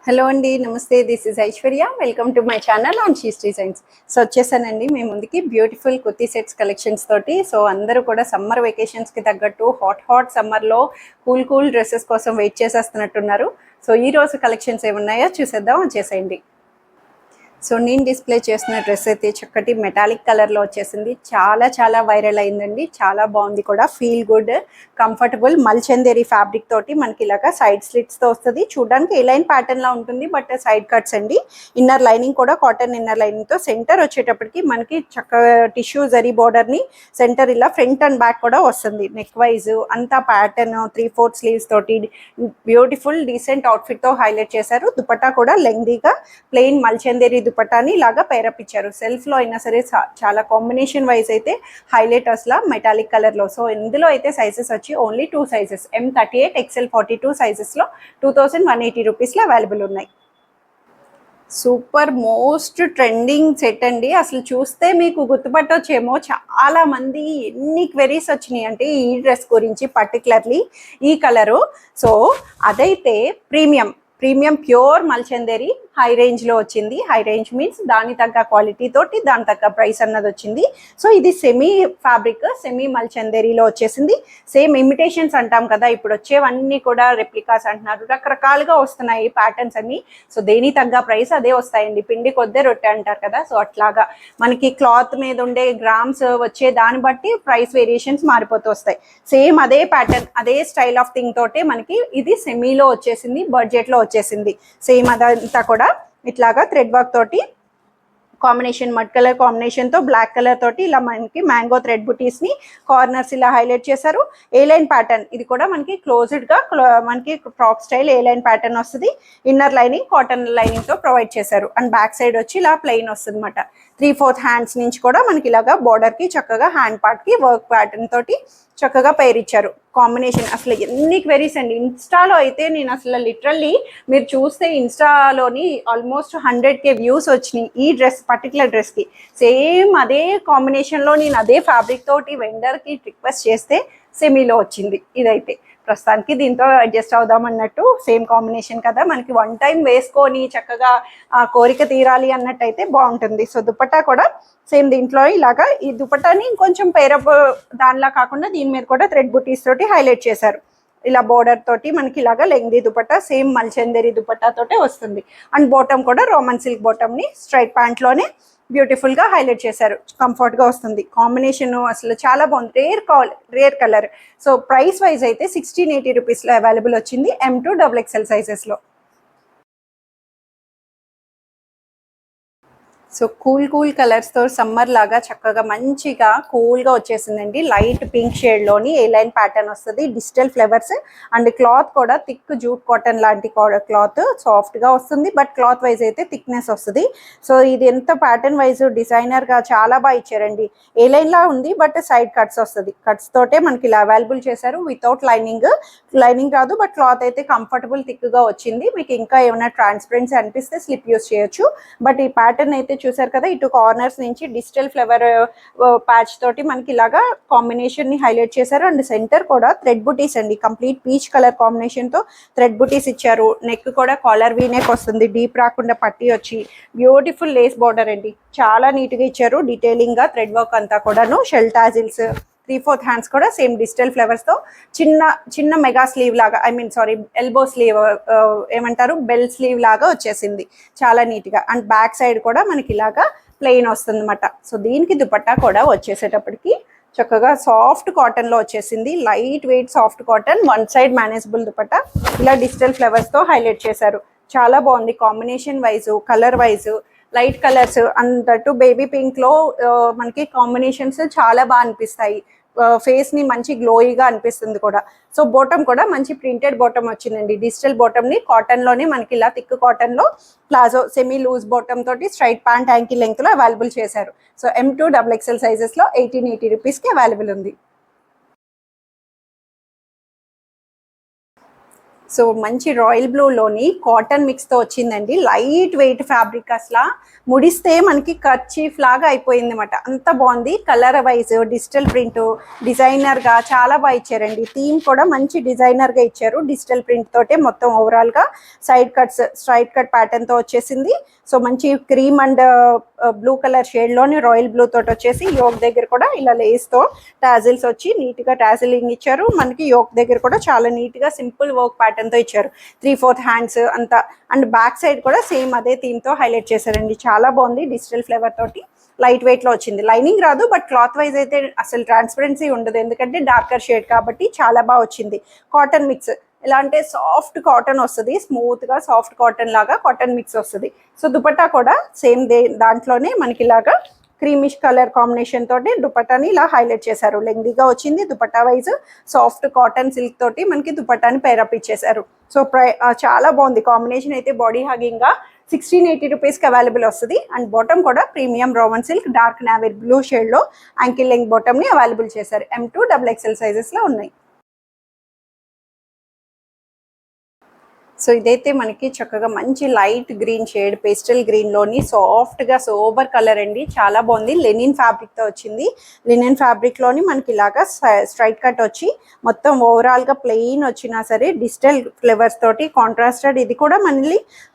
Hello అండి, నమస్తే. This is Aishwarya. Welcome to my channel on she's designs. So వచ్చేసానండి మీ ముందుకి బ్యూటిఫుల్ కుర్తీ సెట్స్ కలెక్షన్స్ తోటి. సో అందరూ కూడా సమ్మర్ వెకేషన్స్కి తగ్గట్టు హాట్ సమ్మర్లో కూల్ డ్రెస్సెస్ కోసం వెయిట్ చేసేస్తున్నట్టున్నారు. సో ఈ రోజు కలెక్షన్స్ ఏమున్నాయో చూసేద్దాం, వచ్చేసేయండి. సో నేను డిస్ప్లే చేసిన డ్రెస్ అయితే చక్కటి మెటాలిక్ కలర్లో వచ్చేసింది. చాలా వైరల్ అయిందండి. చాలా బాగుంది కూడా. ఫీల్ గుడ్, కంఫర్టబుల్ మల్చందేరి ఫ్యాబ్రిక్ తోటి మనకి ఇలాగా సైడ్ స్లిట్స్తో వస్తుంది. చూడడానికి ఏ లైన్ ప్యాటర్న్లా ఉంటుంది, బట్ సైడ్ కట్స్ అండి. ఇన్నర్ లైనింగ్ కూడా కాటన్ ఇన్నర్ లైనింగ్తో. సెంటర్ వచ్చేటప్పటికి మనకి చక్కగా టిష్యూ జరీ బోర్డర్ని సెంటర్ ఇలా ఫ్రంట్ అండ్ బ్యాక్ కూడా వస్తుంది. నెక్ వైజ్ అంతా ప్యాటర్న్ 3/4 స్లీవ్స్ తోటి బ్యూటిఫుల్ డీసెంట్ అవుట్ఫిట్తో హైలైట్ చేశారు. దుపట్టా కూడా లెంగ్దీగా ప్లెయిన్ మల్చందేరి దుపట్టాని ఇలాగా పేరప్ ఇచ్చారు. సెల్ఫ్లో అయినా సరే చాలా కాంబినేషన్ వైజ్ అయితే హైలైట్ అసలు మెటాలిక్ కలర్లో. సో ఇందులో అయితే సైజెస్ వచ్చి ఓన్లీ 2 సైజెస్, M38 XL 42 సైజెస్లో 2180 రూపీస్లో అవైలబుల్ ఉన్నాయి. సూపర్ మోస్ట్ ట్రెండింగ్ సెట్ అండి. అసలు చూస్తే మీకు గుర్తుపట్టొచ్చేమో, చాలా మంది ఎన్ని క్వెరీస్ వచ్చినాయి అంటే ఈ డ్రెస్ గురించి, పర్టికులర్లీ ఈ కలరు. సో అదైతే ప్రీమియం ప్యూర్ మల్చందేరి హై రేంజ్లో వచ్చింది. హై రేంజ్ మీన్స్ దాని తగ్గ క్వాలిటీ తోటి దాని తగ్గ ప్రైస్ అన్నది వచ్చింది. సో ఇది సెమీ ఫ్యాబ్రిక్, సెమీ మల్చందేరిలో వచ్చేసింది. సేమ్ ఇమిటేషన్స్ అంటాం కదా, ఇప్పుడు వచ్చేవన్నీ కూడా రెప్లికాస్ అంటున్నారు. రకరకాలుగా వస్తున్నాయి ప్యాటర్న్స్ అన్ని. సో దేని తగ్గ ప్రైస్ అదే వస్తాయండి. పిండి కొద్దే రొట్టె అంటారు కదా, సో అట్లాగా మనకి క్లాత్ మీద ఉండే గ్రామ్స్ వచ్చే దాన్ని బట్టి ప్రైస్ వేరియేషన్స్ మారిపోతూ వస్తాయి. సేమ్ అదే ప్యాటర్న్, అదే స్టైల్ ఆఫ్ థింగ్ తోటే మనకి ఇది సెమీలో వచ్చేసింది, బడ్జెట్లో వచ్చేసింది. సేమ్ అదంతా కూడా ఇట్లాగా థ్రెడ్ వర్క్ తోటి కాంబినేషన్, మడ్ కలర్ కాంబినేషన్ తో బ్లాక్ కలర్ తోటి ఇలా మనకి మ్యాంగో థ్రెడ్ బుటీస్ ని కార్నర్స్ ఇలా హైలైట్ చేశారు. ఏ లైన్ ప్యాటర్న్, ఇది కూడా మనకి క్లోజ్డ్ గా మనకి ఫ్రాక్ స్టైల్ ఏ లైన్ ప్యాటర్న్ వస్తుంది. ఇన్నర్ లైనింగ్ కాటన్ లైనింగ్ తో ప్రొవైడ్ చేశారు. అండ్ బ్యాక్ సైడ్ వచ్చి ఇలా ప్లెయిన్ వస్తుంది అనమాట. 3/4 హ్యాండ్స్ నుంచి కూడా మనకి ఇలాగా బోర్డర్ కి చక్కగా హ్యాండ్ పార్ట్ కి వర్క్ ప్యాటర్న్ తోటి చక్కగా పేర్ ఇచ్చారు. కాంబినేషన్ అసలు ఎన్ని క్వెరీస్ అండి. ఇన్స్టాలో అయితే నేను అసలు లిటరల్లీ మీరు చూస్తే ఇన్స్టాలోని ఆల్మోస్ట్ 100K వ్యూస్ వచ్చినాయి ఈ డ్రెస్, పర్టికులర్ డ్రెస్కి. సేమ్ అదే కాంబినేషన్లో నేను అదే ఫ్యాబ్రిక్ తోటి వెండర్కి రిక్వెస్ట్ చేస్తే సెమీలో వచ్చింది. ఇదైతే ప్రస్తుతానికి దీంతో అడ్జస్ట్ అవుదాం అన్నట్టు. సేమ్ కాంబినేషన్ కదా, మనకి వన్ టైం వేసుకొని చక్కగా ఆ కోరిక తీరాలి అన్నట్టయితే బాగుంటుంది. సో దుపట్టా కూడా సేమ్ దీంట్లో ఇలాగా ఈ దుపట్టాని ఇంకొంచెం పేరప్ దానిలా కాకుండా దీని మీద కూడా థ్రెడ్ బుటీస్ తోటి హైలైట్ చేశారు. ఇలా బోర్డర్ తోటి మనకి ఇలాగా లెంగ్దీ దుపట్టా, సేమ్ మల్చందేరి దుపట్టా తోటే వస్తుంది. అండ్ బాటమ్ కూడా రోమన్ సిల్క్ బాటమ్ని స్ట్రైట్ ప్యాంట్లోనే బ్యూటిఫుల్గా హైలైట్ చేశారు. కంఫర్ట్గా వస్తుంది. కాంబినేషన్ అసలు చాలా బాగుంది. Rare colour. So price wise అయితే 1680 రూపీస్లో అవైలబుల్ వచ్చింది M2 XXL సైజెస్లో. సో కూల్ కలర్స్తో సమ్మర్ లాగా చక్కగా మంచిగా కూల్గా వచ్చేసిందండి. లైట్ పింక్ షేడ్లోని ఏ లైన్ ప్యాటర్న్ వస్తుంది. డిజిటల్ ఫ్లేవర్స్ అండ్ క్లాత్ కూడా థిక్ జూట్ కాటన్ లాంటి క్లాత్, సాఫ్ట్గా వస్తుంది. బట్ క్లాత్ వైజ్ అయితే థిక్నెస్ వస్తుంది. సో ఇది ఎంత ప్యాటర్న్ వైజ్ డిజైనర్గా చాలా బాగా ఇచ్చారండి. ఏ లైన్లా ఉంది, బట్ సైడ్ కట్స్ వస్తుంది. కట్స్ తోటే మనకి ఇలా అవైలబుల్ చేశారు. వితౌట్ లైనింగ్ రాదు, బట్ క్లాత్ అయితే కంఫర్టబుల్ థిక్గా వచ్చింది. మీకు ఇంకా ఏమైనా ట్రాన్స్పరెన్సీ అనిపిస్తే స్లిప్ యూస్ చేయొచ్చు. బట్ ఈ ప్యాటర్న్ అయితే చూసారు కదా, ఇటు కార్నర్స్ నుంచి డిజిటల్ ఫ్లవర్ ప్యాచ్ తోటి మనకి ఇలాగా కాంబినేషన్ ని హైలైట్ చేశారు. అండ్ సెంటర్ కూడా థ్రెడ్ బుటీస్ అండి. కంప్లీట్ పీచ్ కలర్ కాంబినేషన్ తో థ్రెడ్ బుటీస్ ఇచ్చారు. నెక్ కూడా కాలర్ వీ నెక్ వస్తుంది. డీప్ రాకుండా పట్టి వచ్చి బ్యూటిఫుల్ లేస్ బార్డర్ అండి. చాలా నీట్ గా ఇచ్చారు. డీటెయిలింగ్ గా థ్రెడ్ వర్క్ అంతా కూడాను. షెల్ టాజిల్స్, 3/4 హ్యాండ్స్ కూడా సేమ్ డిజిటల్ ఫ్లేవర్స్ తో చిన్న మెగా స్లీవ్ లాగా, ఎల్బో స్లీవ్ ఏమంటారు, బెల్ స్లీవ్ లాగా వచ్చేసింది. చాలా నీట్ గా. అండ్ బ్యాక్ సైడ్ కూడా మనకి ఇలాగా ప్లెయిన్ వస్తుంది అనమాట. సో దీనికి దుపట్టా కూడా వచ్చేసేటప్పటికి చక్కగా సాఫ్ట్ కాటన్ లో వచ్చేసింది. Light weight soft cotton, one side manageable dupatta ఇలా డిజిటల్ ఫ్లేవర్స్ తో హైలైట్ చేశారు. చాలా బాగుంది. Combination wise, colour wise, light colours అంతట్టు బేబీ పింక్ లో మనకి కాంబినేషన్స్ చాలా బాగా అనిపిస్తాయి. ఫేస్ ని మంచి గ్లోయిగా అనిపిస్తుంది కూడా. సో బాటమ్ కూడా మంచి ప్రింటెడ్ బాటమ్ వచ్చిందండి. డిజిటల్ బాటమ్ ని కాటన్ లోనే మనకి ఇలా థిక్ కాటన్ లో ప్లాజో సెమీ లూజ్ బాటమ్ తోటి స్ట్రైట్ ప్యాంట్ యాంకిల్ లెంగ్త్ లో అవైలబుల్ చేశారు. సో M2 XXL సైజెస్ లో 1880 రూపీస్ కి అవైలబుల్ ఉంది. సో మంచి రాయల్ బ్లూలోని కాటన్ మిక్స్తో వచ్చిందండి. లైట్ వెయిట్ ఫ్యాబ్రిక్, అసలు ముడిస్తే మనకి కర్చీఫ్ లాగా అయిపోయింది అనమాట. అంత బాగుంది. కలర్ వైజ్ డిజిటల్ ప్రింట్ డిజైనర్గా చాలా బాగా ఇచ్చారండి. థీమ్ కూడా మంచి డిజైనర్గా ఇచ్చారు. డిజిటల్ ప్రింట్ తోటే మొత్తం ఓవరాల్గా సైడ్ కట్స్ స్ట్రైట్ కట్ ప్యాటర్న్తో వచ్చేసింది. సో మంచి క్రీమ్ అండ్ బ్లూ కలర్ షేడ్లోని రాయల్ బ్లూ తోటి వచ్చేసి యోక్ దగ్గర కూడా ఇలా లేస్తో టాజిల్స్ వచ్చి నీట్గా టాజిలింగ్ ఇచ్చారు. మనకి యోక్ దగ్గర కూడా చాలా నీట్గా సింపుల్ వర్క్ ప్యాటర్న్తో ఇచ్చారు. 3/4 హ్యాండ్స్ అంతా. అండ్ బ్యాక్ సైడ్ కూడా సేమ్ అదే థీమ్తో హైలైట్ చేశారండి. చాలా బాగుంది. డిజిటల్ ఫ్లేవర్ తోటి లైట్ వెయిట్లో వచ్చింది. లైనింగ్ రాదు, బట్ క్లాత్ వైజ్ అయితే అసలు ట్రాన్స్పరెన్సీ ఉండదు, ఎందుకంటే డార్కర్ షేడ్ కాబట్టి చాలా బాగా వచ్చింది. కాటన్ మిక్స్ ఎలా అంటే సాఫ్ట్ కాటన్ వస్తుంది, స్మూత్గా సాఫ్ట్ కాటన్ లాగా కాటన్ మిక్స్ వస్తుంది. సో దుపట్టా కూడా సేమ్ దాంట్లోనే మనకి ఇలాగా క్రీమిష్ కలర్ కాంబినేషన్ తోటి దుపట్టాని ఇలా హైలైట్ చేశారు. లెంగ్దీగా వచ్చింది. Dupatta wise soft cotton silk తోటి మనకి దుపట్టాని పేరప్ ఇచ్చేసారు. సో చాలా బాగుంది. కాంబినేషన్ అయితే బాడీ హగింగ్ గా 1680 రూపీస్కి అవైలబుల్ వస్తుంది. అండ్ బాటమ్ కూడా premium Roman silk dark navy blue షేడ్లో యాంకిల్ లెంగ్ బాటమ్ని అవైలబుల్ చేశారు. M2 XXL సైజెస్లో ఉన్నాయి. సో ఇదైతే మనకి చక్కగా మంచి లైట్ గ్రీన్ షేడ్, పేస్టల్ గ్రీన్లోని సాఫ్ట్గా సోబర్ కలర్ అండి. చాలా బాగుంది. లెనిన్ ఫ్యాబ్రిక్తో వచ్చింది. లెనిన్ ఫ్యాబ్రిక్లోని మనకి ఇలాగా స్ట్రైట్ కట్ వచ్చి మొత్తం ఓవరాల్గా ప్లెయిన్ వచ్చినా సరే డిజిటల్ ఫ్లేవర్స్ తోటి కాంట్రాస్టెడ్. ఇది కూడా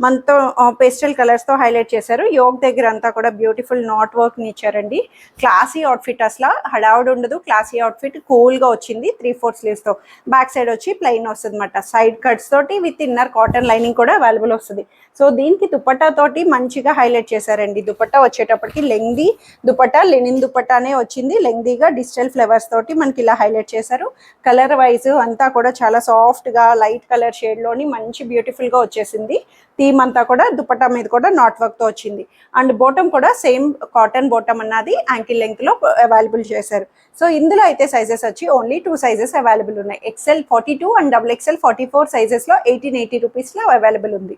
మనతో పేస్టల్ కలర్స్తో హైలైట్ చేశారు. యోక్ దగ్గర అంతా కూడా బ్యూటిఫుల్ నాట్ వర్క్ని ఇచ్చారండి. క్లాసీ అవుట్ఫిట్, అసలు హడావుడ్ ఉండదు. క్లాసీ అవుట్ఫిట్ కూల్గా వచ్చింది. 3/4 స్లీవ్స్తో. బ్యాక్ సైడ్ వచ్చి ప్లెయిన్ వస్తుంది అనమాట. సైడ్ కట్స్ తోటి విత్ ఇన్నర్ కాటన్ లైనింగ్ కూడా అవైలబుల్ వస్తుంది. సో దీనికి దుపట్టా తోటి మంచిగా హైలైట్ చేశారండి. దుపట్టా వచ్చేటప్పటికి లెంగ్దీ దుపట్టా, లెనిన్ దుపట్టానే వచ్చింది. లెంగ్దీగా డిజిటల్ ఫ్లేవర్స్ తోటి మనకి ఇలా హైలైట్ చేశారు. కలర్ వైజ్ అంతా కూడా చాలా సాఫ్ట్గా లైట్ కలర్ షేడ్లోని మంచి బ్యూటిఫుల్గా వచ్చేసింది. థీమ్ అంతా కూడా దుపట్టా మీద కూడా నాట్ వర్క్తో వచ్చింది. అండ్ బాటమ్ కూడా సేమ్ కాటన్ బాటమ్ అన్నది యాంకిల్ లెంగ్త్లో అవైలబుల్ చేశారు. సో ఇందులో అయితే సైజెస్ వచ్చి ఓన్లీ 2 సైజెస్ అవైలబుల్ ఉన్నాయి. XL 42 అండ్ XXL 44 సైజెస్లో 1880 రూపీస్లో అవైలబుల్ ఉంది.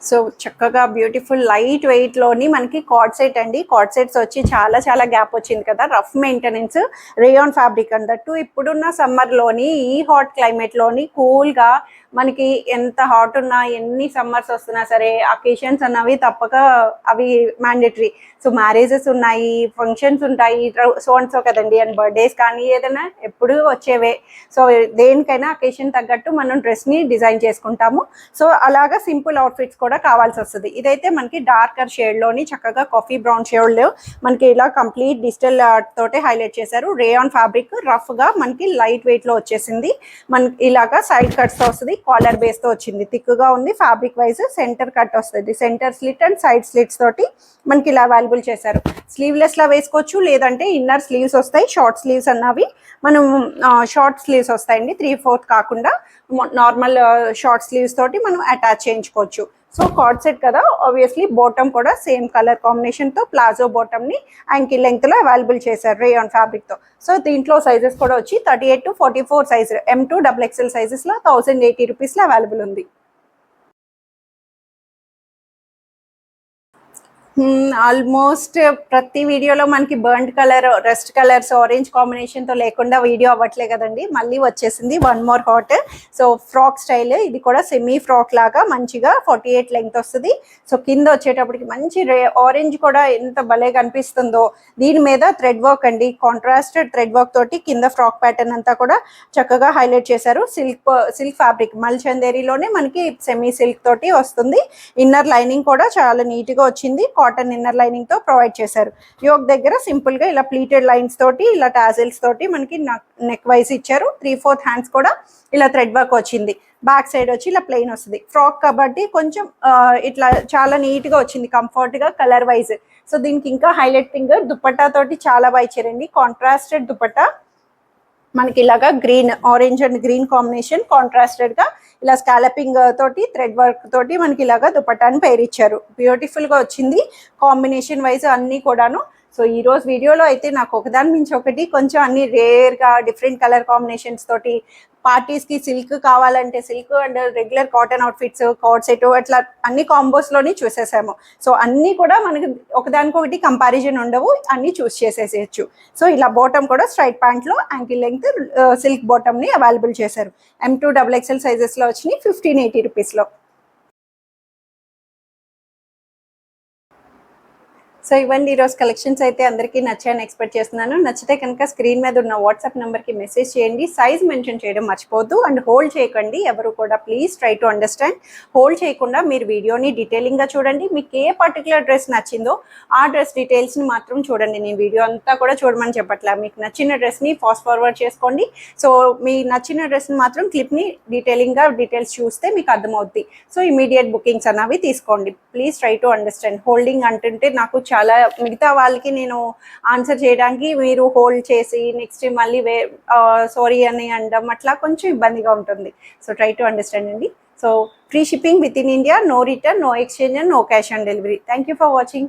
సో చక్కగా బ్యూటిఫుల్ లైట్ వెయిట్లోని మనకి కార్డ్ సెట్ అండి. కార్డ్ సెట్స్ వచ్చి చాలా గ్యాప్ వచ్చింది కదా. రఫ్ మెయింటెనెన్స్ రేయాన్ ఫ్యాబ్రిక్ అన్నట్టు ఇప్పుడున్న సమ్మర్లోని ఈ హాట్ క్లైమేట్లోని కూల్గా మనకి ఎంత హాట్ ఉన్నా ఎన్ని సమ్మర్స్ వస్తున్నా సరే అకేషన్స్ అన్నవి తప్పక అవి మ్యాండేటరీ. సో మ్యారేజెస్ ఉన్నాయి, ఫంక్షన్స్ ఉంటాయి, సో కదండి. అండ్ బర్త్డేస్ కానీ ఏదైనా ఎప్పుడు వచ్చేవే. సో దేనికైనా అకేషన్ తగ్గట్టు మనం డ్రెస్ని డిజైన్ చేసుకుంటాము. సో అలాగా సింపుల్ అవుట్ఫిట్స్ కూడా కావాల్సి వస్తుంది. ఇదైతే మనకి డార్కర్ షేడ్లోని చక్కగా కాఫీ బ్రౌన్ షేడ్లో మనకి ఇలా కంప్లీట్ డిజిటల్ తోటే హైలైట్ చేశారు. రేయాన్ ఫ్యాబ్రిక్ రఫ్గా మనకి లైట్ వెయిట్లో వచ్చేసింది. మనకి ఇలాగా సైడ్ కట్స్తో వస్తుంది. కాలర్ బేస్తో వచ్చింది. థిక్గా ఉంది. ఫ్యాబ్రిక్ వైజ్ సెంటర్ కట్ వస్తుంది. Centre slit and side slits తోటి మనకి ఇలా అవైలబుల్ చేశారు. స్లీవ్లెస్లా వేసుకోవచ్చు, లేదంటే ఇన్నర్ స్లీవ్స్ వస్తాయి. షార్ట్ స్లీవ్స్ అన్నవి మనం షార్ట్ స్లీవ్స్ వస్తాయండి. 3/4 కాకుండా నార్మల్ షార్ట్ స్లీవ్స్ తోటి మనం అటాచ్ చేయించుకోవచ్చు. సో కార్డ్ సెట్ కదా, ఆబ్వియస్లీ బాటమ్ కూడా సేమ్ కలర్ కాంబినేషన్తో ప్లాజో బాటమ్ని యాంకిల్ లెంగ్త్లో అవైలబుల్ చేశారు రేయాన్ ఫ్యాబ్రిక్తో. సో దీంట్లో సైజెస్ కూడా వచ్చి 38 to 44 సైజ్ M2 XXL సైజెస్లో 1080 రూపీస్లో అవైలబుల్ ఉంది. ఆల్మోస్ట్ ప్రతి వీడియోలో మనకి burned colour, rust colours, orange కాంబినేషన్తో లేకుండా వీడియో అవ్వట్లే కదండి. మళ్ళీ వచ్చేసింది one more hot. So frock style, ఇది కూడా సెమీ ఫ్రాక్ లాగా మంచిగా 48 లెంగ్త్ వస్తుంది. సో కింద వచ్చేటప్పటికి మంచి ఆరెంజ్ కూడా ఎంత భలే కనిపిస్తుందో. దీని మీద థ్రెడ్ వర్క్ అండి, కాంట్రాస్టెడ్ థ్రెడ్ వర్క్ తోటి కింద ఫ్రాక్ ప్యాటర్న్ అంతా కూడా చక్కగా హైలైట్ చేశారు. సిల్క్ ఫ్యాబ్రిక్ మల్చందేరిలోనే మనకి సెమీ సిల్క్ తోటి వస్తుంది. ఇన్నర్ లైనింగ్ కూడా చాలా నీట్గా వచ్చింది. కాటన్ ఇన్నర్ లైనింగ్ తో ప్రొవైడ్ చేశారు. యోక్ దగ్గర సింపుల్ గా ఇలా ప్లీటెడ్ లైన్స్ తోటి ఇలా టాజిల్స్ తోటి మనకి నెక్ వైజ్ ఇచ్చారు. 3/4 హ్యాండ్స్ కూడా ఇలా థ్రెడ్ వర్క్ వచ్చింది. బ్యాక్ సైడ్ వచ్చి ఇలా ప్లెయిన్ వస్తుంది. ఫ్రాక్ కాబట్టి కొంచెం ఇట్లా చాలా నీట్ గా వచ్చింది, కంఫర్ట్ గా కలర్ వైజ్. సో దీనికి ఇంకా హైలైటింగ్ దుపట్టా తోటి చాలా బాగా ఇచ్చారండి. కాంట్రాస్టెడ్ దుపట్టా మనకి ఇలాగా green, orange and green combination contrasted గా ఇలా స్కాలపింగ్ తోటి థ్రెడ్ వర్క్ తోటి మనకి ఇలాగా దుపట్టాని పేరు ఇచ్చారు. బ్యూటిఫుల్ గా వచ్చింది కాంబినేషన్ వైజ్ అన్ని కూడాను. సో ఈ రోజు వీడియోలో అయితే నాకు ఒకదాని మించి ఒకటి కొంచెం అన్ని రేర్ గా డిఫరెంట్ కలర్ కాంబినేషన్స్ తోటి పార్టీస్కి సిల్క్ కావాలంటే silk and regular cotton outfits, coat set అట్లా అన్ని కాంబోస్లోని చూసేసాము. సో అన్నీ కూడా మనకి ఒకదానికొకటి కంపారిజన్ ఉండవు, అన్నీ చూస్ చేసేసేయచ్చు. సో ఇలా బాటమ్ కూడా స్ట్రైట్ ప్యాంట్లో యాంకిల్ లెంగ్త్ సిల్క్ బాటమ్ని అవైలబుల్ చేశారు. M2XXL సైజెస్లో వచ్చినాయి 1580 రూపీస్లో. సో ఇవ్వండి ఈరోజు కలెక్షన్స్ అయితే అందరికీ నచ్చాయని ఎక్స్పెక్ట్ చేస్తున్నాను. నచ్చితే కనుక స్క్రీన్ మీద ఉన్న వాట్సాప్ నెంబర్కి మెసేజ్ చేయండి. సైజ్ మెన్షన్ చేయడం మర్చిపోద్దు అండ్ హోల్డ్ చేయకండి ఎవరు కూడా. Please try to understand. Hold చేయకుండా మీరు వీడియోని డీటెయిలింగ్గా చూడండి. మీకు ఏ పర్టికులర్ డ్రెస్ నచ్చిందో ఆ డ్రెస్ డీటెయిల్స్ని మాత్రం చూడండి. నేను వీడియో అంతా కూడా చూడమని చెప్పట్లా. మీకు నచ్చిన డ్రెస్ని ఫాస్ట్ ఫార్వర్డ్ చేసుకోండి. సో మీ నచ్చిన డ్రెస్ని మాత్రం క్లిప్ని డీటెయిలింగ్గా డీటెయిల్స్ చూస్తే మీకు అర్థమవుద్ది. సో ఇమీడియట్ బుకింగ్స్ అన్నవి తీసుకోండి. Please try to understand. Holding అంటుంటే నాకు చాలా మిగతా వాళ్ళకి నేను ఆన్సర్ చేయడానికి మీరు హోల్డ్ చేసి నెక్స్ట్ మళ్ళీ సారీ అని అనడం అట్లా కొంచెం ఇబ్బందిగా ఉంటుంది. సో ట్రై టు అండర్స్టాండ్ అండి. So free shipping within India, no return, no exchange and no cash on delivery. Thank you for watching.